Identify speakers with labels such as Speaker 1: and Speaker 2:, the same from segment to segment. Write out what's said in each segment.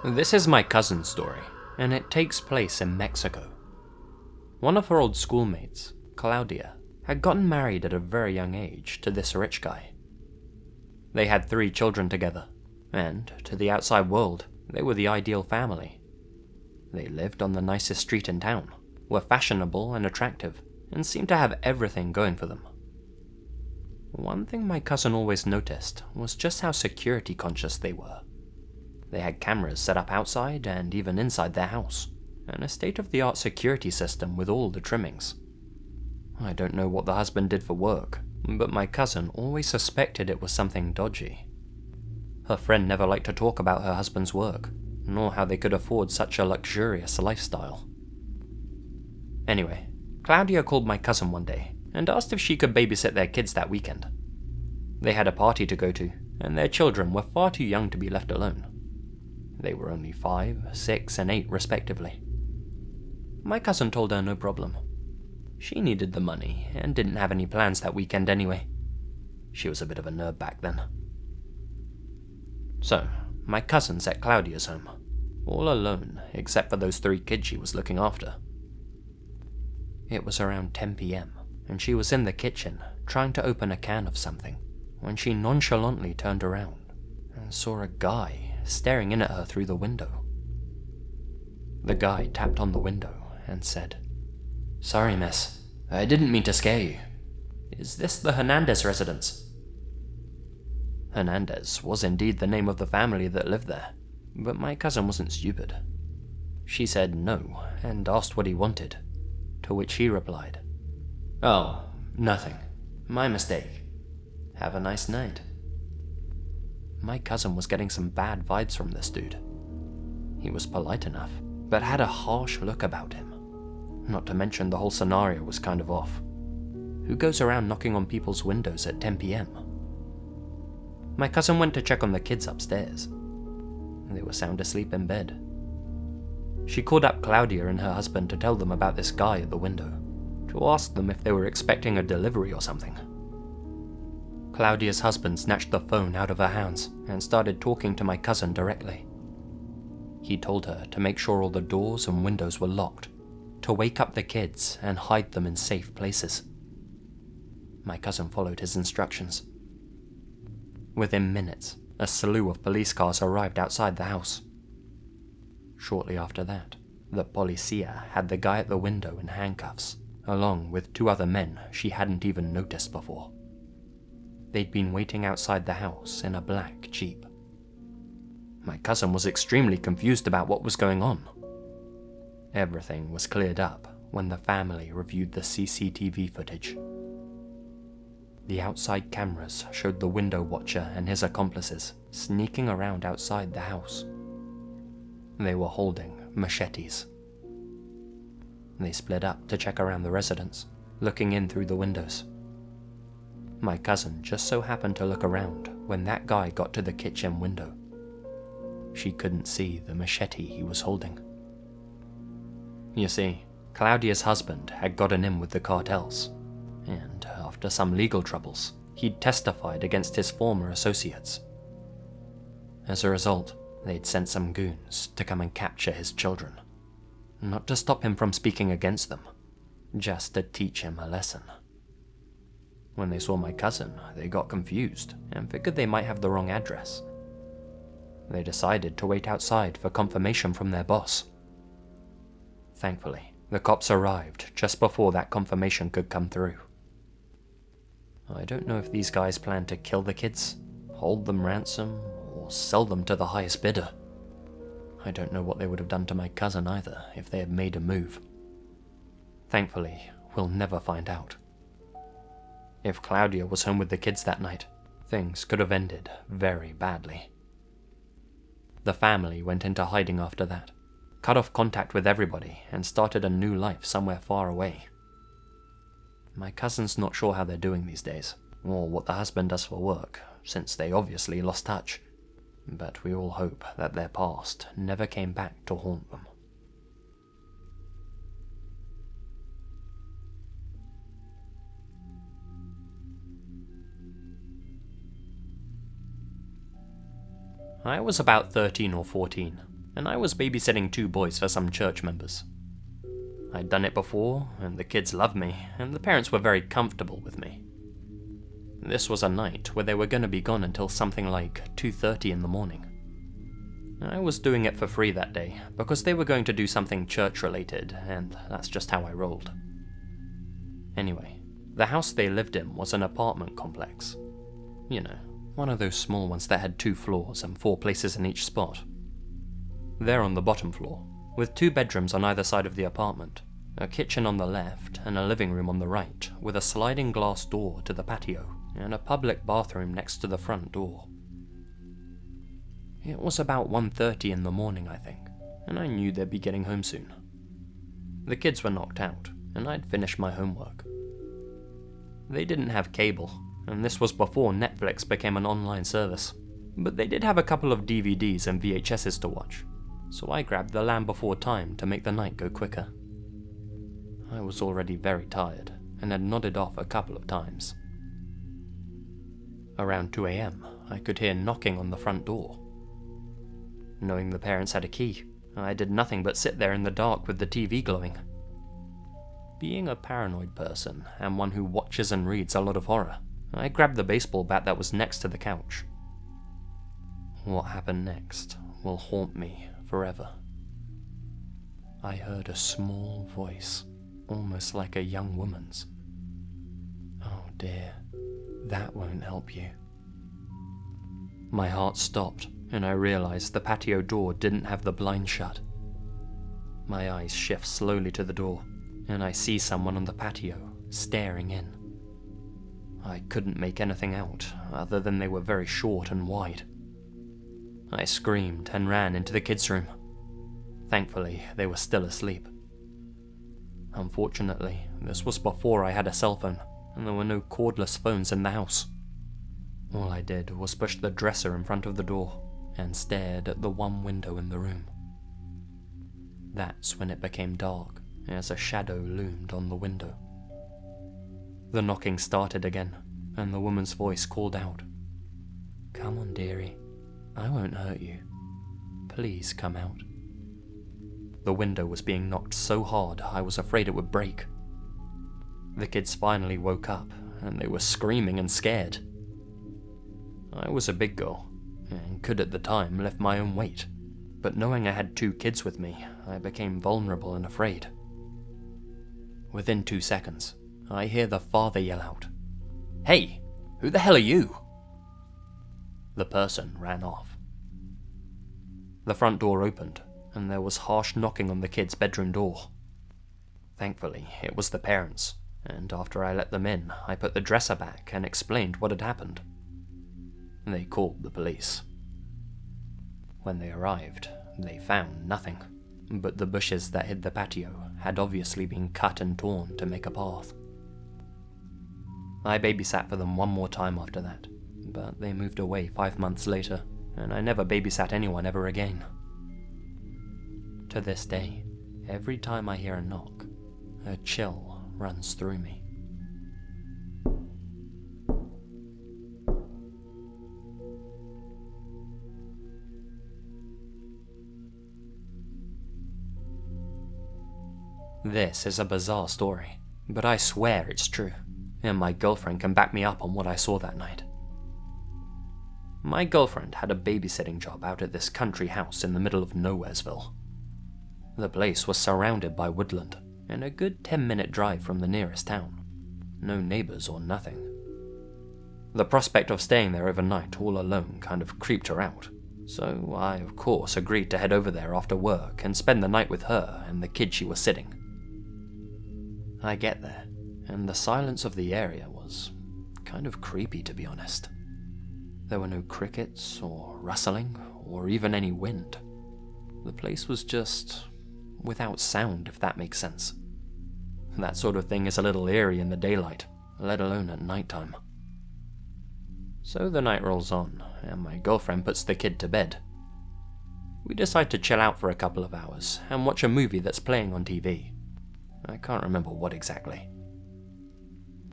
Speaker 1: This is my cousin's story, and it takes place in Mexico. One of her old schoolmates, Claudia, had gotten married at a very young age to this rich guy. They had 3 children together, and to the outside world, they were the ideal family. They lived on the nicest street in town, were fashionable and attractive, and seemed to have everything going for them. One thing my cousin always noticed was just how security conscious they were. They had cameras set up outside and even inside their house, and a state-of-the-art security system with all the trimmings. I don't know what the husband did for work, but my cousin always suspected it was something dodgy. Her friend never liked to talk about her husband's work, nor how they could afford such a luxurious lifestyle. Anyway, Claudia called my cousin one day and asked if she could babysit their kids that weekend. They had a party to go to, and their children were far too young to be left alone. They were only 5, 6, and 8 respectively. My cousin told her no problem. She needed the money and didn't have any plans that weekend anyway. She was a bit of a nerd back then. So, my cousin's at Claudia's home, all alone except for those 3 kids she was looking after. It was around 10 PM, and she was in the kitchen trying to open a can of something when she nonchalantly turned around and saw a guy staring in at her through the window. The guy tapped on the window and said, "Sorry, miss, I didn't mean to scare you. Is this the Hernandez Residence?" Hernandez was indeed the name of the family that lived there, but my cousin wasn't stupid. She said no and asked what he wanted, to which he replied, "Oh, nothing. My mistake. Have a nice night." My cousin was getting some bad vibes from this dude. He was polite enough, but had a harsh look about him. Not to mention the whole scenario was kind of off. Who goes around knocking on people's windows at 10 PM? My cousin went to check on the kids upstairs. They were sound asleep in bed. She called up Claudia and her husband to tell them about this guy at the window, to ask them if they were expecting a delivery or something. Claudia's husband snatched the phone out of her hands and started talking to my cousin directly. He told her to make sure all the doors and windows were locked, to wake up the kids and hide them in safe places. My cousin followed his instructions. Within minutes, a slew of police cars arrived outside the house. Shortly after that, the policia had the guy at the window in handcuffs, along with 2 other men she hadn't even noticed before. They'd been waiting outside the house in a black Jeep. My cousin was extremely confused about what was going on. Everything was cleared up when the family reviewed the CCTV footage. The outside cameras showed the window watcher and his accomplices sneaking around outside the house. They were holding machetes. They split up to check around the residence, looking in through the windows. My cousin just so happened to look around when that guy got to the kitchen window. She couldn't see the machete he was holding. You see, Claudia's husband had gotten in with the cartels, and after some legal troubles, he'd testified against his former associates. As a result, they'd sent some goons to come and capture his children. Not to stop him from speaking against them, just to teach him a lesson. When they saw my cousin, they got confused and figured they might have the wrong address. They decided to wait outside for confirmation from their boss. Thankfully, the cops arrived just before that confirmation could come through. I don't know if these guys planned to kill the kids, hold them ransom, or sell them to the highest bidder. I don't know what they would have done to my cousin either if they had made a move. Thankfully, we'll never find out. If Claudia was home with the kids that night, things could have ended very badly. The family went into hiding after that, cut off contact with everybody, and started a new life somewhere far away. My cousin's not sure how they're doing these days, or what the husband does for work, since they obviously lost touch, but we all hope that their past never came back to haunt them. I was about 13 or 14, and I was babysitting 2 boys for some church members. I'd done it before, and the kids loved me, and the parents were very comfortable with me. This was a night where they were going to be gone until something like 2:30 in the morning. I was doing it for free that day, because they were going to do something church-related, and that's just how I rolled. Anyway, the house they lived in was an apartment complex. You know, one of those small ones that had 2 floors and 4 places in each spot. They're on the bottom floor, with 2 bedrooms on either side of the apartment, a kitchen on the left and a living room on the right, with a sliding glass door to the patio and a public bathroom next to the front door. It was about 1:30 in the morning, I think, and I knew they'd be getting home soon. The kids were knocked out, and I'd finished my homework. They didn't have cable, and this was before Netflix became an online service, but they did have a couple of DVDs and VHSs to watch, so I grabbed The Land Before Time to make the night go quicker. I was already very tired, and had nodded off a couple of times. Around 2 a.m, I could hear knocking on the front door. Knowing the parents had a key, I did nothing but sit there in the dark with the TV glowing. Being a paranoid person, and one who watches and reads a lot of horror, I grabbed the baseball bat that was next to the couch. What happened next will haunt me forever. I heard a small voice, almost like a young woman's. Oh dear, that won't help you. My heart stopped, and I realized the patio door didn't have the blind shut. My eyes shift slowly to the door, and I see someone on the patio, staring in. I couldn't make anything out, other than they were very short and wide. I screamed and ran into the kids' room. Thankfully, they were still asleep. Unfortunately, this was before I had a cell phone, and there were no cordless phones in the house. All I did was push the dresser in front of the door, and stared at the one window in the room. That's when it became dark, as a shadow loomed on the window. The knocking started again, and the woman's voice called out, "Come on, dearie, I won't hurt you. Please come out." The window was being knocked so hard I was afraid it would break. The kids finally woke up, and they were screaming and scared. I was a big girl, and could at the time lift my own weight, but knowing I had 2 kids with me, I became vulnerable and afraid. Within 2 seconds, I hear the father yell out, "Hey, who the hell are you?" The person ran off. The front door opened, and there was harsh knocking on the kids' bedroom door. Thankfully, it was the parents, and after I let them in, I put the dresser back and explained what had happened. They called the police. When they arrived, they found nothing, but the bushes that hid the patio had obviously been cut and torn to make a path. I babysat for them one more time after that, but they moved away 5 months later, and I never babysat anyone ever again. To this day, every time I hear a knock, a chill runs through me. This is a bizarre story, but I swear it's true, and my girlfriend can back me up on what I saw that night. My girlfriend had a babysitting job out at this country house in the middle of Nowheresville. The place was surrounded by woodland, and a good 10-minute drive from the nearest town. No neighbors or nothing. The prospect of staying there overnight all alone kind of creeped her out, so I of course agreed to head over there after work and spend the night with her and the kid she was sitting. I get there, and the silence of the area was kind of creepy, to be honest. There were no crickets or rustling or even any wind. The place was just without sound, if that makes sense. That sort of thing is a little eerie in the daylight, let alone at nighttime. So the night rolls on, and my girlfriend puts the kid to bed. We decide to chill out for a couple of hours and watch a movie that's playing on TV. I can't remember what exactly.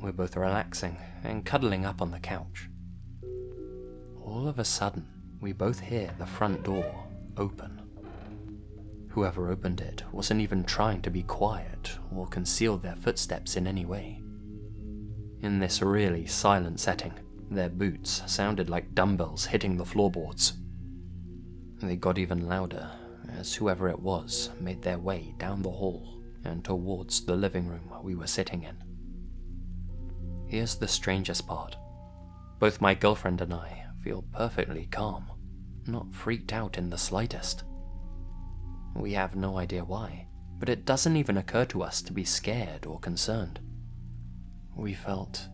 Speaker 1: We're both relaxing and cuddling up on the couch. All of a sudden, we both hear the front door open. Whoever opened it wasn't even trying to be quiet or conceal their footsteps in any way. In this really silent setting, their boots sounded like dumbbells hitting the floorboards. They got even louder as whoever it was made their way down the hall and towards the living room we were sitting in. Here's the strangest part. Both my girlfriend and I feel perfectly calm, not freaked out in the slightest. We have no idea why, but it doesn't even occur to us to be scared or concerned. We felt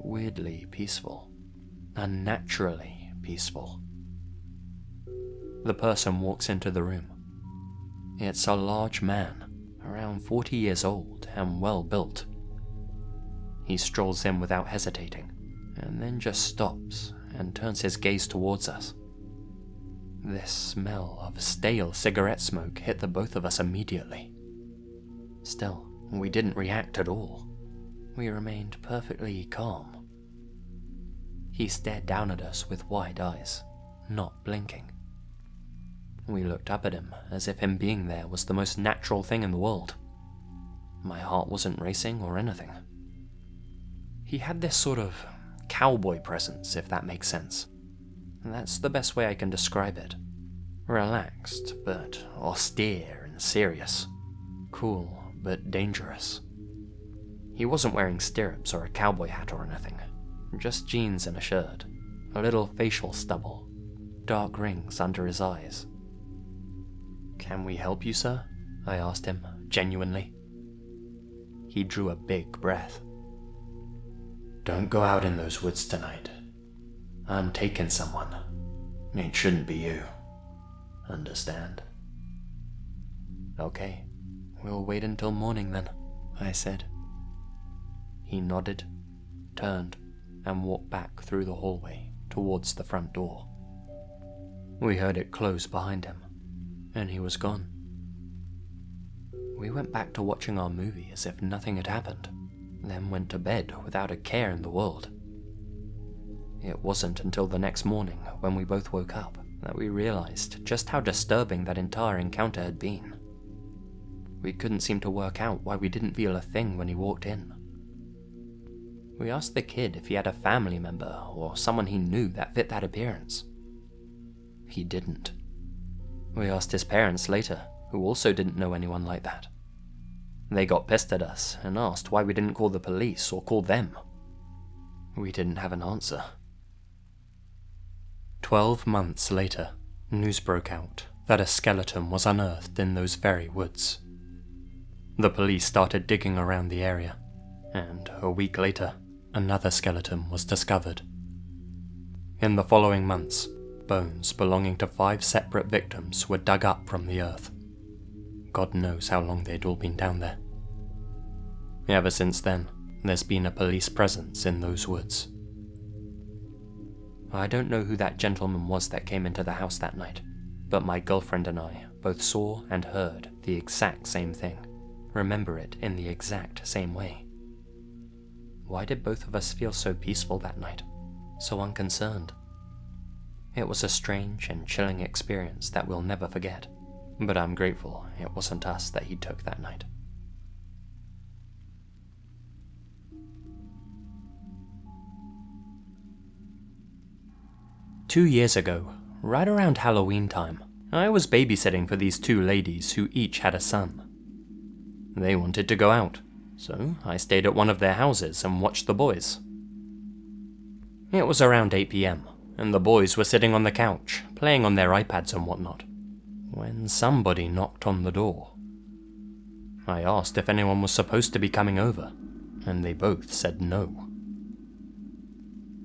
Speaker 1: weirdly peaceful, unnaturally peaceful. The person walks into the room. It's a large man, around 40 years old and well built. He strolls in without hesitating, and then just stops and turns his gaze towards us. This smell of stale cigarette smoke hit the both of us immediately. Still, we didn't react at all. We remained perfectly calm. He stared down at us with wide eyes, not blinking. We looked up at him as if him being there was the most natural thing in the world. My heart wasn't racing or anything. He had this sort of cowboy presence, if that makes sense. That's the best way I can describe it. Relaxed, but austere and serious. Cool, but dangerous. He wasn't wearing stirrups or a cowboy hat or anything. Just jeans and a shirt, a little facial stubble, dark rings under his eyes. "Can we help you, sir?" I asked him, genuinely. He drew a big breath. "Don't go out in those woods tonight. I'm taking someone. It shouldn't be you. Understand?" "Okay, we'll wait until morning then," I said. He nodded, turned, and walked back through the hallway towards the front door. We heard it close behind him, and he was gone. We went back to watching our movie as if nothing had happened, then went to bed without a care in the world. It wasn't until the next morning, when we both woke up, that we realized just how disturbing that entire encounter had been. We couldn't seem to work out why we didn't feel a thing when he walked in. We asked the kid if he had a family member or someone he knew that fit that appearance. He didn't. We asked his parents later, who also didn't know anyone like that. They got pissed at us and asked why we didn't call the police or call them. We didn't have an answer. 12 months later, news broke out that a skeleton was unearthed in those very woods. The police started digging around the area, and a week later, another skeleton was discovered. In the following months, bones belonging to 5 separate victims were dug up from the earth. God knows how long they'd all been down there. Ever since then, there's been a police presence in those woods. I don't know who that gentleman was that came into the house that night, but my girlfriend and I both saw and heard the exact same thing, remember it in the exact same way. Why did both of us feel so peaceful that night, so unconcerned? It was a strange and chilling experience that we'll never forget, but I'm grateful it wasn't us that he took that night. Two years ago, right around Halloween time, I was babysitting for these 2 ladies who each had a son. They wanted to go out, so I stayed at one of their houses and watched the boys. It was around 8 p.m, and the boys were sitting on the couch, playing on their iPads and whatnot, when somebody knocked on the door. I asked if anyone was supposed to be coming over, and they both said no.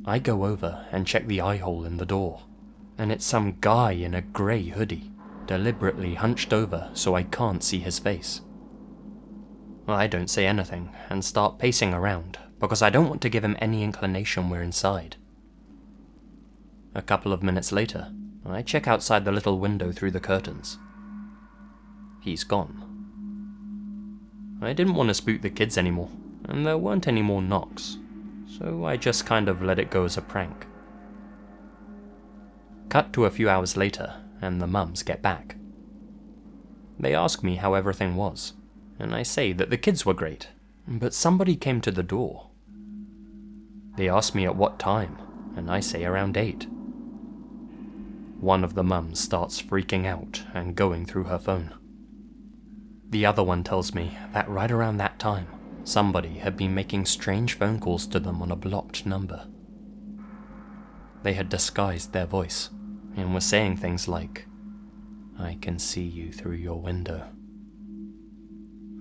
Speaker 1: I go over and check the eye hole in the door, and it's some guy in a grey hoodie, deliberately hunched over so I can't see his face. I don't say anything and start pacing around because I don't want to give him any inclination we're inside. A couple of minutes later, I check outside the little window through the curtains. He's gone. I didn't want to spook the kids anymore, and there weren't any more knocks, so I just kind of let it go as a prank. Cut to a few hours later, and the mums get back. They ask me how everything was, and I say that the kids were great, but somebody came to the door. They ask me at what time, and I say around 8. One of the mums starts freaking out and going through her phone. The other one tells me that right around that time, somebody had been making strange phone calls to them on a blocked number. They had disguised their voice and were saying things like, "I can see you through your window."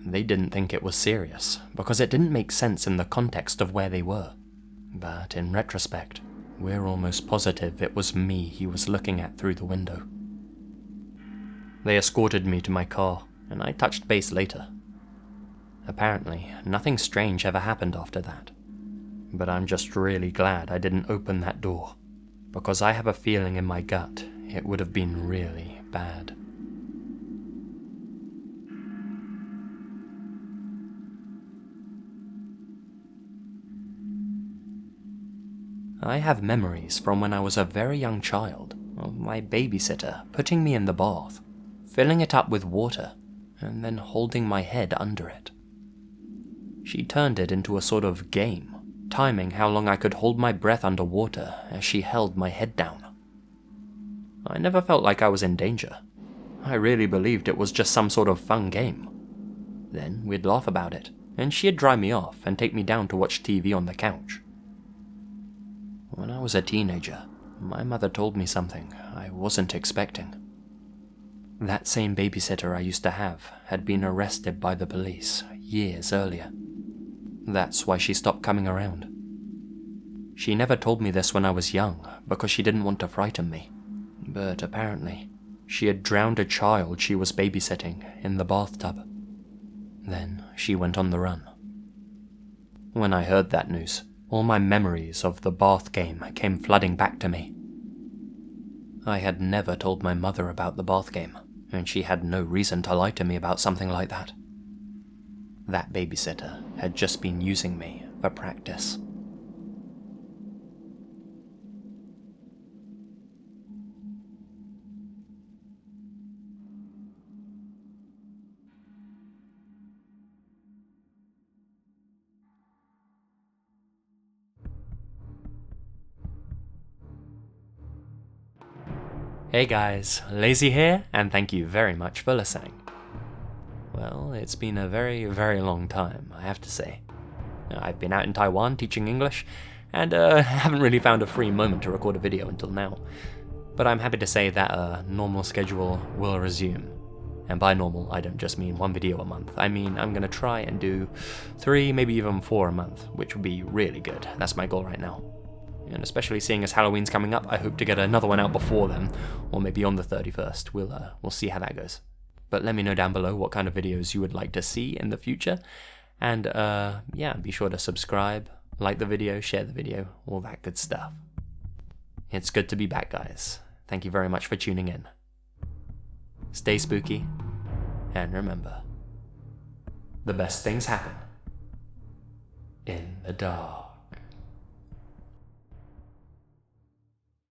Speaker 1: They didn't think it was serious because it didn't make sense in the context of where they were. But in retrospect, we're almost positive it was me he was looking at through the window. They escorted me to my car, and I touched base later. Apparently, nothing strange ever happened after that. But I'm just really glad I didn't open that door, because I have a feeling in my gut it would have been really bad. I have memories from when I was a very young child of my babysitter putting me in the bath, filling it up with water, and then holding my head under it. She turned it into a sort of game, timing how long I could hold my breath underwater as she held my head down. I never felt like I was in danger. I really believed it was just some sort of fun game. Then we'd laugh about it, and she'd dry me off and take me down to watch TV on the couch. When I was a teenager, my mother told me something I wasn't expecting. That same babysitter I used to have had been arrested by the police years earlier. That's why she stopped coming around. She never told me this when I was young because she didn't want to frighten me, but apparently she had drowned a child she was babysitting in the bathtub. Then she went on the run. When I heard that news, all my memories of the bath game came flooding back to me. I had never told my mother about the bath game, and she had no reason to lie to me about something like that. That babysitter had just been using me for practice. Hey guys, Lazy here, and thank you very much for listening. Well, it's been a very, very long time, I have to say. I've been out in Taiwan teaching English, and haven't really found a free moment to record a video until now. But I'm happy to say that a normal schedule will resume. And by normal, I don't just mean one video a month. I mean, I'm gonna try and do 3, maybe even 4 a month, which would be really good. That's my goal right now. And especially seeing as Halloween's coming up, I hope to get another one out before then, or maybe on the 31st. We'll see how that goes. But let me know down below what kind of videos you would like to see in the future. And yeah, be sure to subscribe, like the video, share the video, all that good stuff. It's good to be back, guys. Thank you very much for tuning in. Stay spooky, and remember, the best things happen in the dark.